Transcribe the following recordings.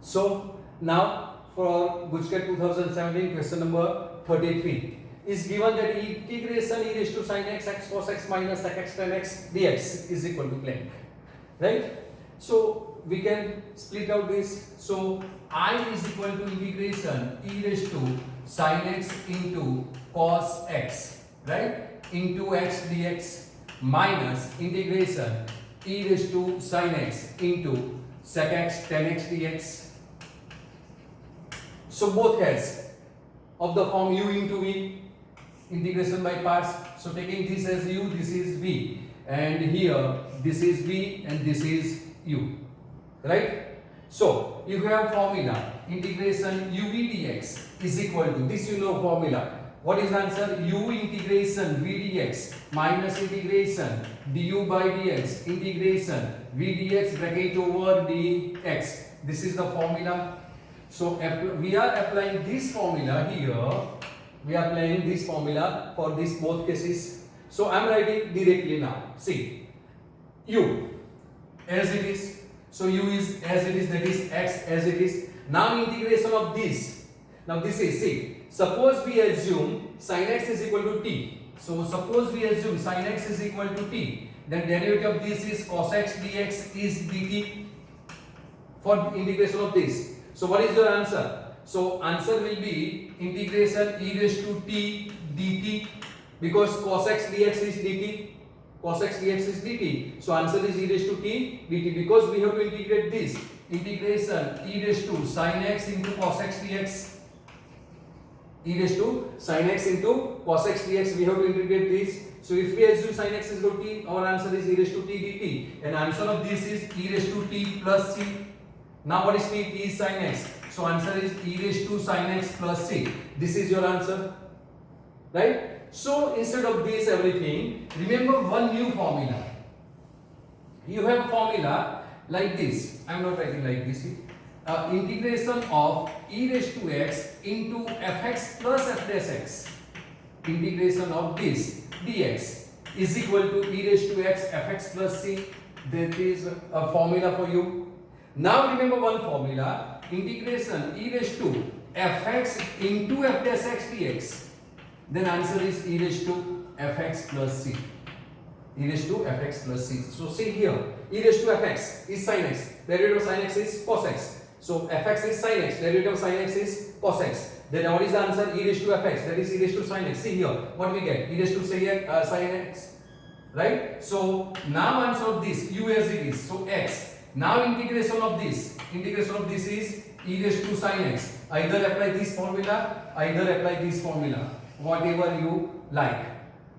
So now for Bujket 2017 question number 33 is given that integration e raised to sin x x cos x minus sec x tan x dx is equal to blank, right? So we can split out this. So I is equal to integration e raised to sin x into cos x, right, into x dx minus integration e raised to sin x into sec x tan x dx. So both heads of the form u into v, integration by parts. So taking this as u, this is v, and here this is v and this is u, right? So if you have formula integration uv dx is equal to this, you know formula. What is the answer? U integration v dx minus integration du by dx integration v dx bracket over dx. This is the formula. So we are applying this formula here. We are applying this formula for this both cases. So I am writing directly now. See, u as it is. So u is as it is, that is x as it is. Now integration of this. Now this is, see, suppose we assume sin x is equal to t. So suppose we assume sin x is equal to t. Then derivative of this is cos x dx is dt for integration of this. So what is your answer? So answer will be integration e raised to t dt, because cos x dx is dt. Cos x dx is dt. So answer is e raised to t dt, because we have to integrate this. Integration e raised to sin x into cos x dx. E raised to sin x into cos x dx. We have to integrate this. So if we assume sin x is equal to t, our answer is e raised to t dt, and answer of this is e raised to t plus c. Now what is t? T is sin x. So answer is e raised to sin x plus c. This is your answer, right? So instead of this everything, remember one new formula. You have formula like this. I am not writing like this. Integration of e raised to x into fx plus f dash x. Integration of this dx is equal to e raised to x fx plus c. That is a formula for you. Now remember one formula, integration e raised to fx into f dash x dx. Then answer is e raised to fx plus c. E raised to fx plus c. So see here, e raised to fx is sin x, derivative of sin x is cos x. So fx is sin x, derivative of sin x is cos x. Then what is the answer? E raised to fx, that is e raised to sin x. See here, what we get? E raised to sin x, right? So now answer of this, u as it is, so x. Now integration of this is e raised to sin x. Either apply this formula, either apply this formula, whatever you like.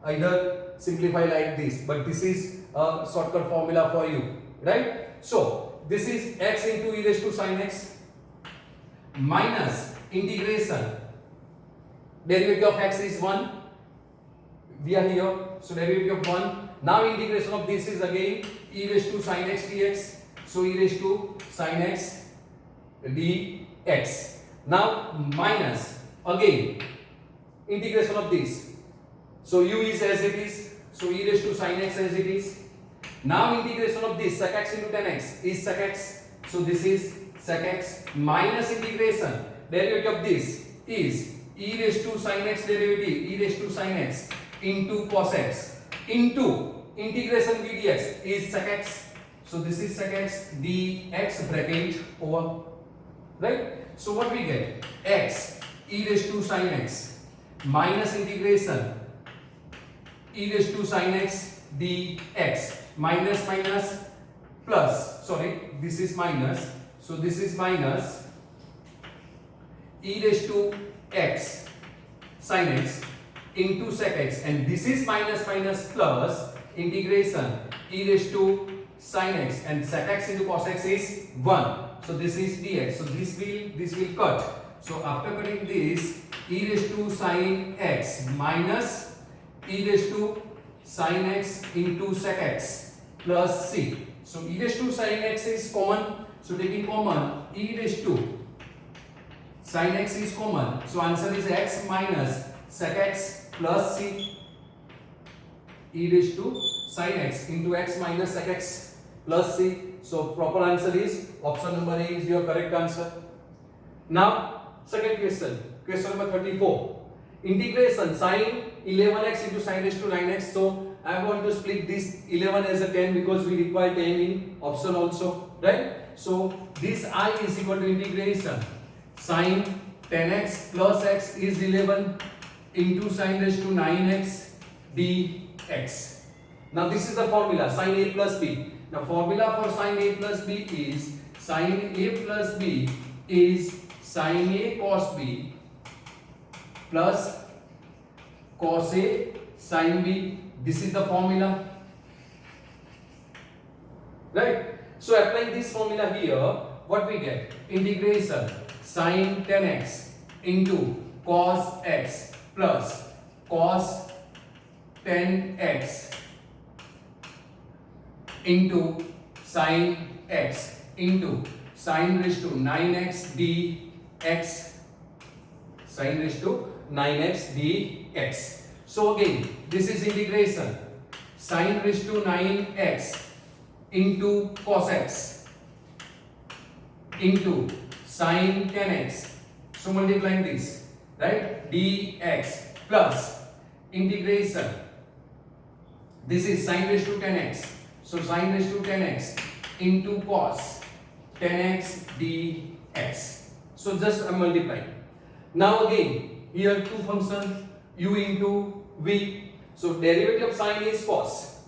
Either simplify like this, but this is a shortcut formula for you, right? So this is x into e raised to sin x minus integration. Derivative of x is 1. We are here, so derivative of 1. Now integration of this is again e raised to sin x dx. So e raised to sin x dx. Now minus again integration of this. So u is as it is. So e raised to sin x as it is. Now integration of this sec x into tan x is sec x. So this is sec x minus integration. Derivative of this is e raised to sin x derivative e raised to sin x into cos x into integration v dx is sec x. So this is sec x dx bracket over, right? So what we get? X e raised to sin x minus integration e raised to sin x dx minus minus plus, sorry, this is minus. So this is minus e raised to x sin x into sec x, and this is minus minus plus integration e raised to sin x, and sec x into cos x is 1. So this is dx. So this will cut. So after cutting this, e raised to sin x minus e raised to sin x into sec x plus c. So e raised to sin x is common. So taking common, e raised to sin x is common. So answer is x minus sec x plus c. E raised to sin x into x minus sec x. plus C. So proper answer is option number A is your correct answer. Now second question, question number 34. Integration sin 11x into sin raised to 9x. So I want to split this 11 as a 10 because we require 10 in option also, right? So this I is equal to integration sin 10x plus x is 11 into sin raised to 9x dx. Now this is the formula sin A plus B. Now formula for sin A plus B is sin A plus B is sin A cos B plus cos A sin B. This is the formula, right? So applying this formula here, what we get? Integration sin 10x into cos x plus cos 10x into sin x into sin raised to 9x dx, sin raised to 9x dx. So again, this is integration sin raised to 9x into cos x into sin 10x. So multiplying this, right? Dx plus integration. This is sin raised to 10x. So sin raised to 10x into cos 10x dx. So just I'm multiplying. Now again, here two functions u into v. So derivative of sin is cos.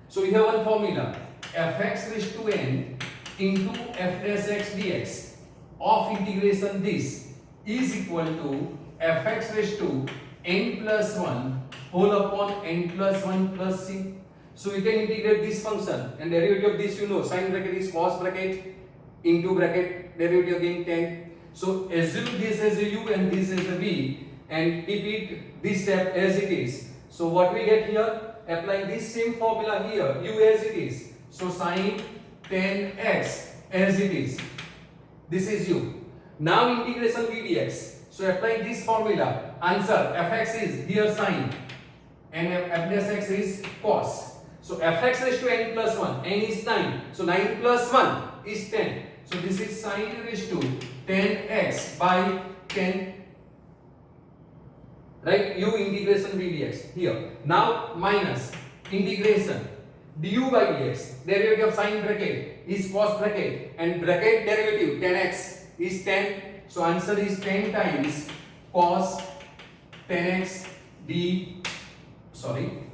So we have one formula fx raised to n into f dash x dx of integration this is equal to fx raised to n plus 1 whole upon n plus 1 plus c. So we can integrate this function and derivative of this, you know, sin bracket is cos bracket into bracket derivative again 10. So assume this as a u and this as a v and repeat this step as it is. So what we get here, applying this same formula here, u as it is. So sin 10x as it is. This is u. Now integration v dx. So applying this formula, answer fx is here sin and f dash x is cos. So fx raised to n plus 1, n is 9. So 9 plus 1 is 10. So this is sin raised to 10x by 10. Right? U integration v dx here. Now minus integration du by dx. Derivative of sin bracket is cos bracket and bracket derivative 10x is 10. So answer is 10 times cos 10x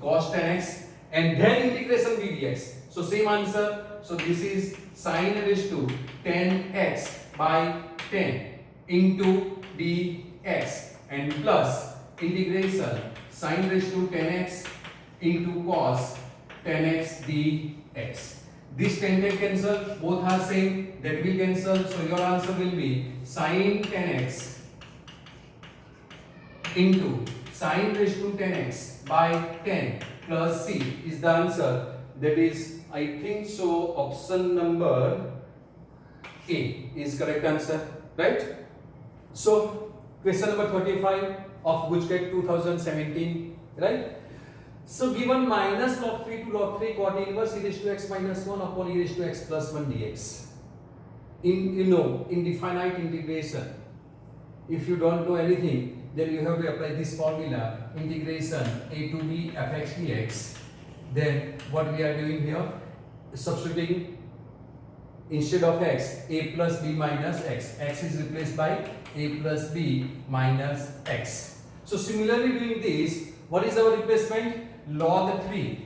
cos 10x and then integration v dx. So same answer. So this is sin raised to 10x by 10 into dx and plus integration sin raised to 10x into cos 10x dx. This 10 cancel, both are same, that will cancel. So your answer will be sin 10x into sin raised to 10x by 10 plus c is the answer. That is, I think so, option number A is correct answer, right? So question number 35 of GUJCAT 2017, right? So given minus log 3 to log 3 cot inverse e raised to x minus 1 upon e raised to x plus 1 dx. In definite integration, if you don't know anything, then you have to apply this formula integration a to b fx dx. Then what we are doing here, substituting instead of x a plus b minus x, x is replaced by a plus b minus x. So similarly doing this, what is our replacement? Log 3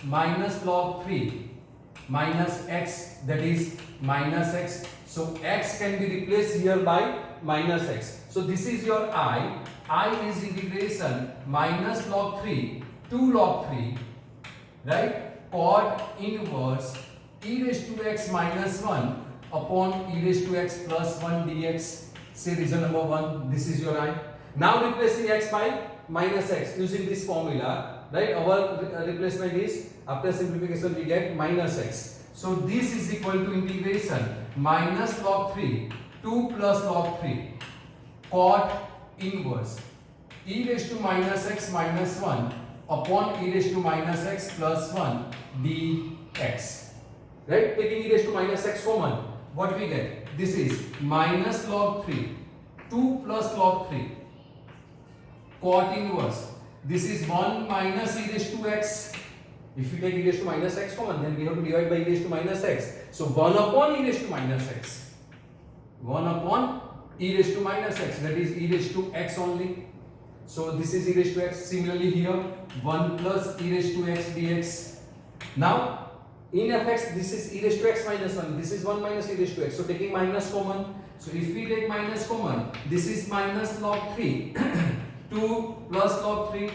minus log 3 minus x, that is minus x. So x can be replaced here by minus x. So this is your I is integration minus log 3 to log 3, right? Cot inverse e raised to x minus 1 upon e raised to x plus 1 dx. Say reason number 1, this is your I. Now replacing x by minus x using this formula, right? Our replacement is, after simplification we get minus x. So this is equal to integration minus log 3 2 plus log 3 cot inverse e raised to minus x minus 1 upon e raised to minus x plus 1 dx. right? Taking e raised to minus x common, what we get? This is minus log 3, 2 plus log 3, cot inverse. This is 1 minus e raised to x. If you take e raised to minus x common, then we have to divide by e raised to minus x. So 1 upon e raised to minus x. 1 upon e raised to minus x, that is e raised to x only. So this is e raised to x. Similarly here, 1 plus e raised to x dx. Now in fx, this is e raised to x minus 1. This is 1 minus e raised to x. So taking minus common. So if we take minus common, this is minus log 3. 2 plus log 3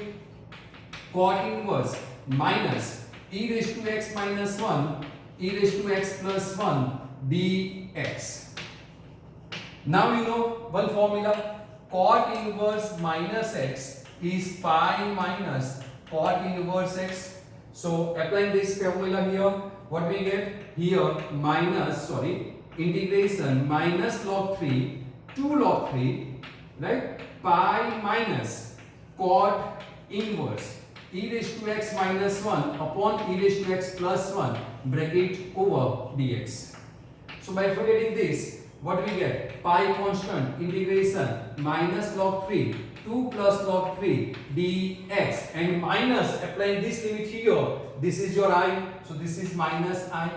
cot inverse minus e raised to x minus 1 e raised to x plus 1 dx. Now you know one formula, cot inverse minus x is pi minus cot inverse x. So applying this formula here, what we get here, integration minus log 3 to log 3, right? Pi minus cot inverse e raised to x minus 1 upon e raised to x plus 1 bracket over dx. So by forgetting this, what we get? Pi constant, integration minus log 3 2 plus log 3 dx, and minus applying this limit here, this is your I, so this is minus I,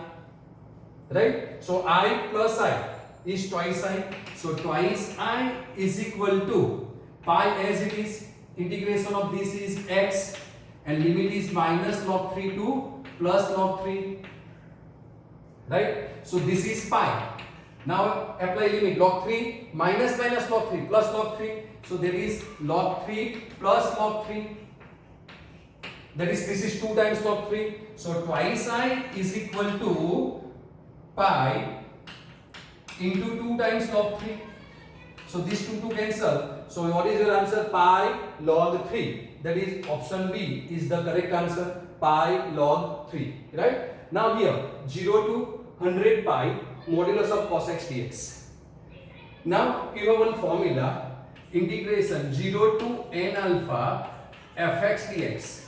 right? So I plus I is twice I, so twice I is equal to pi as it is, integration of this is x, and limit is minus log 3 to plus log 3, right? So this is pi. Now apply limit, log 3 minus log 3 plus log 3, so there is log 3 plus log 3, that is this is 2 times log 3, so twice I is equal to pi into 2 times log 3. So these two cancel. So what is your answer? Pi log 3. That is option B is the correct answer. Pi log 3. Right? Now here 0 to 100 pi modulus of cos x dx. Now you have one formula, integration 0 to n alpha fx dx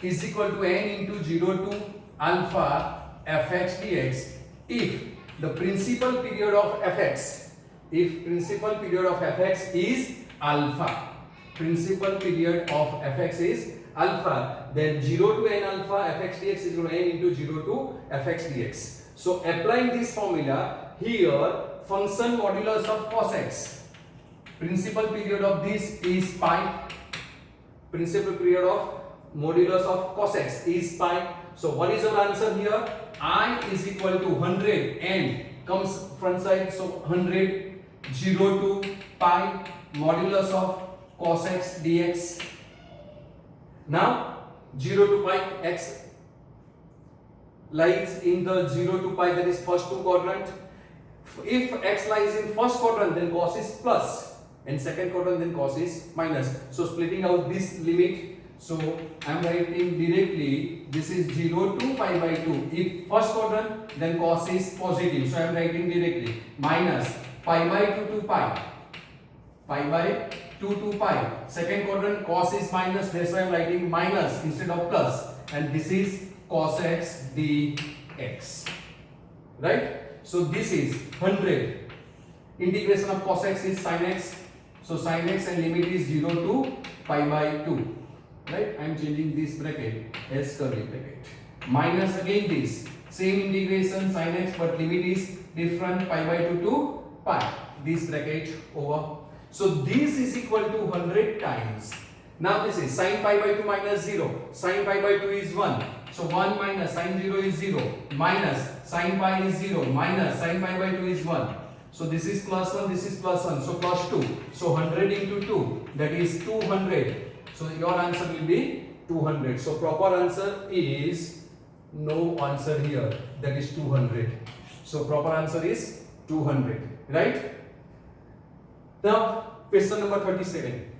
is equal to n into 0 to alpha fx dx if the principal period of fx, if principal period of fx is alpha, principal period of fx is alpha, then 0 to n alpha fx dx is equal to n into 0 to fx dx. So applying this formula here, function modulus of cos x, principal period of this is pi, principal period of modulus of cos x is pi. So what is your answer here? I is equal to 100, n comes front side, so 100, 0 to pi modulus of cos x dx. Now 0 to pi, x lies in the 0 to pi, that is first two quadrant. If x lies in first quadrant, then cos is plus, and second quadrant, then cos is minus. So splitting out this limit, so I am writing directly, this is 0 to pi by 2. If first quadrant, then cos is positive, so I am writing directly minus pi by 2 to pi, pi by 2 to pi. Second quadrant, cos is minus, that's why I am writing minus instead of plus, and this is cos x dx, right? So this is 100, integration of cos x is sin x, so sin x and limit is 0 to pi by 2, right? I am changing this bracket as curly bracket, minus again this same integration sin x, but limit is different, pi by 2 to pi, this bracket over. So this is equal to 100 times. Now this is sin pi by 2 minus 0, sin pi by 2 is 1, so 1 minus sin 0 is 0, minus sin pi is 0, minus sin pi by 2 is 1. So this is plus 1, this is plus 1, so plus 2. So 100 into 2, that is 200. So your answer will be 200. So proper answer is no answer here, that is 200. So proper answer is 200, right? Now question number 37.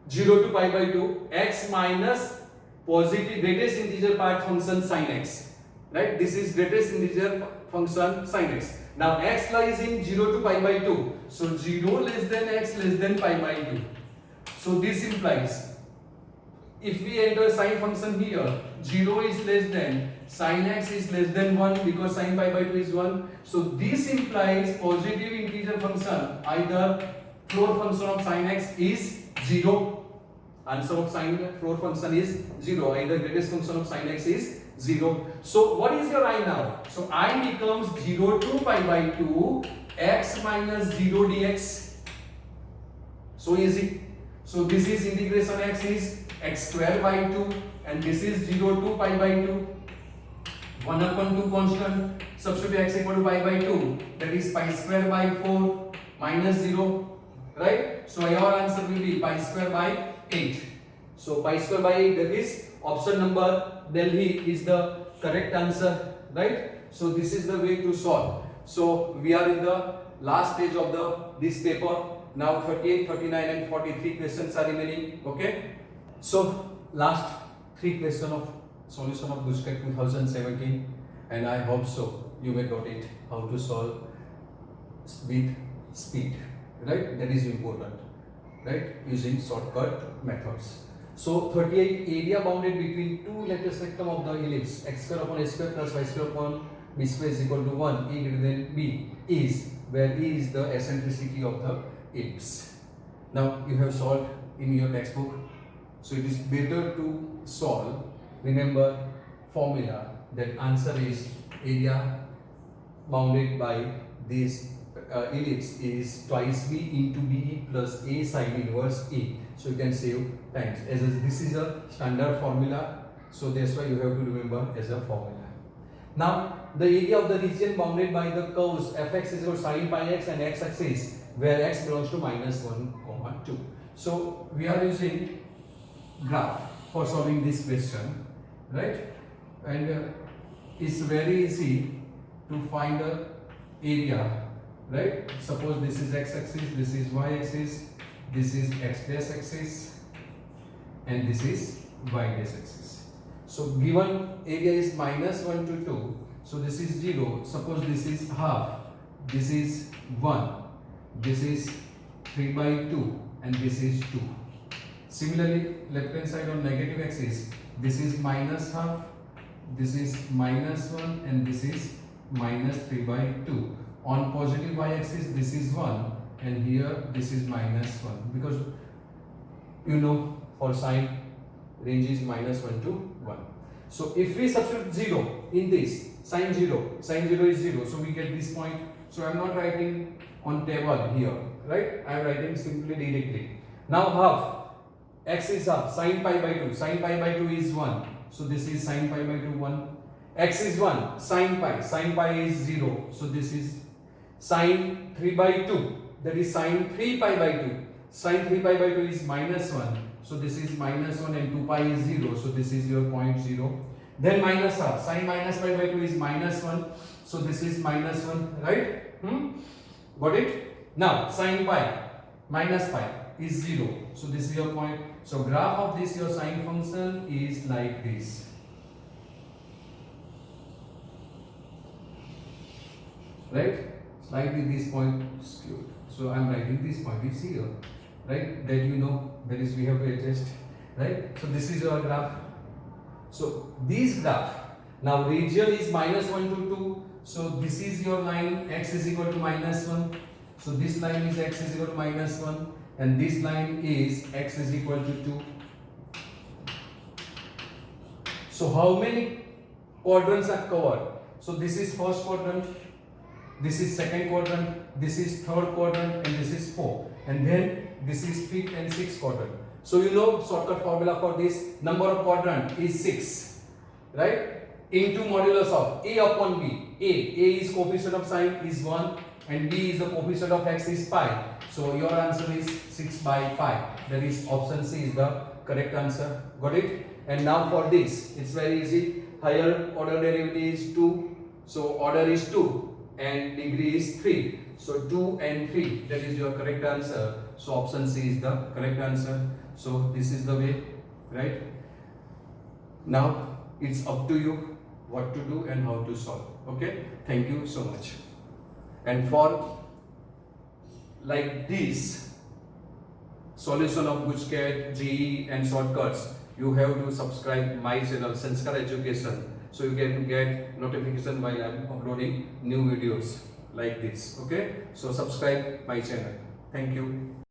0 to pi by 2, x minus positive greatest integer part function sin x, right? This is greatest integer function sin x. Now x lies in 0 to pi by 2, so 0 less than x less than pi by 2. So this implies if we enter sin function here, 0 is less than, sin x is less than 1 because sin pi by 2 is 1. So this implies positive integer function, either floor function of sin x is 0. Answer of sin floor function is 0. Either greatest function of sin x is 0. So what is your I now? So I becomes 0 to pi by 2 x minus 0 dx. So easy. So this is integration x is x square by 2 and this is 0 to pi by 2. 1 upon 2 constant. Substitute x equal to pi by 2. That is pi square by 4 minus 0. Right? So your answer will be pi square by 8. So pi square by 8, that is option number Delhi is the correct answer, right? So this is the way to solve. So we are in the last stage of this paper. Now 38, 39 and 43 questions are remaining, okay? So last 3 questions of solution of Gujarat 2017, and I hope so you may got it how to solve with speed, right? That is important, right? Using shortcut methods. So 38, area bounded between two lattice rectum of the ellipse x square upon a square plus y square upon b square is equal to 1, a greater than b, is where e is the eccentricity of the ellipse. Now you have solved in your textbook, so it is better to solve. Remember formula, that answer is area bounded by this ellipse is twice b into be plus a sine inverse a. So you can save times. This is a standard formula, so that's why you have to remember as a formula. Now the area of the region bounded by the curves fx is equal to sin pi x and x axis where x belongs to minus 1, 2. So we are using graph for solving this question, right? And it's very easy to find a area, right? Suppose this is x axis, this is y axis, this is x dash axis, and this is y dash axis. So given area is minus 1 to 2, so this is 0. Suppose this is half, this is 1, this is 3 by 2, and this is 2. Similarly, left hand side on negative axis, this is minus half, this is minus 1, and this is minus 3 by 2. On positive y axis, this is 1, and here this is minus 1, because you know for sine range is minus 1 to 1. So if we substitute 0 in this, sine 0 is 0, so we get this point. So I am not writing on table here, right? I am writing simply directly. Now half, x is half, sin pi by 2, sin pi by 2 is 1, so this is sin pi by 2 1. X is 1, sin pi is 0, so this is sin 3 by 2, that is sin 3 pi by 2. Sin 3 pi by 2 is minus 1, so this is minus 1, and 2 pi is 0, so this is your point 0. Then minus half, sin minus pi by 2 is minus 1, so this is minus 1, right? Got it? Now sin pi minus pi is 0, so this is your point. So graph of this your sine function is like this. Right? Slightly this point skewed. So I am writing this point is here. Right? That you know, that is we have to adjust. Right? So this is your graph. So this graph, now region is minus 1 to 2. So this is your line, x is equal to minus 1. So this line is x is equal to minus 1. And this line is x is equal to 2. So how many quadrants are covered? So this is first quadrant, this is second quadrant, this is third quadrant, and this is fourth, and then this is fifth and sixth quadrant. So you know shortcut formula for this, number of quadrant is 6, right? Into modulus of a upon b. A is coefficient of sine is 1, and b is the coefficient of x is pi. So your answer is 6 by pi. That is option C is the correct answer. Got it? And now for this, it's very easy. Higher order derivative is 2. So order is 2 and degree is 3. So 2 and 3, that is your correct answer. So option C is the correct answer. So this is the way, right? Now it's up to you what to do and how to solve. Okay? Thank you so much. And for like this solution of Gujarat, JEE and shortcuts, you have to subscribe my channel Sanskar Education, so you can get notification while I am uploading new videos like this. Okay, so subscribe my channel. Thank you.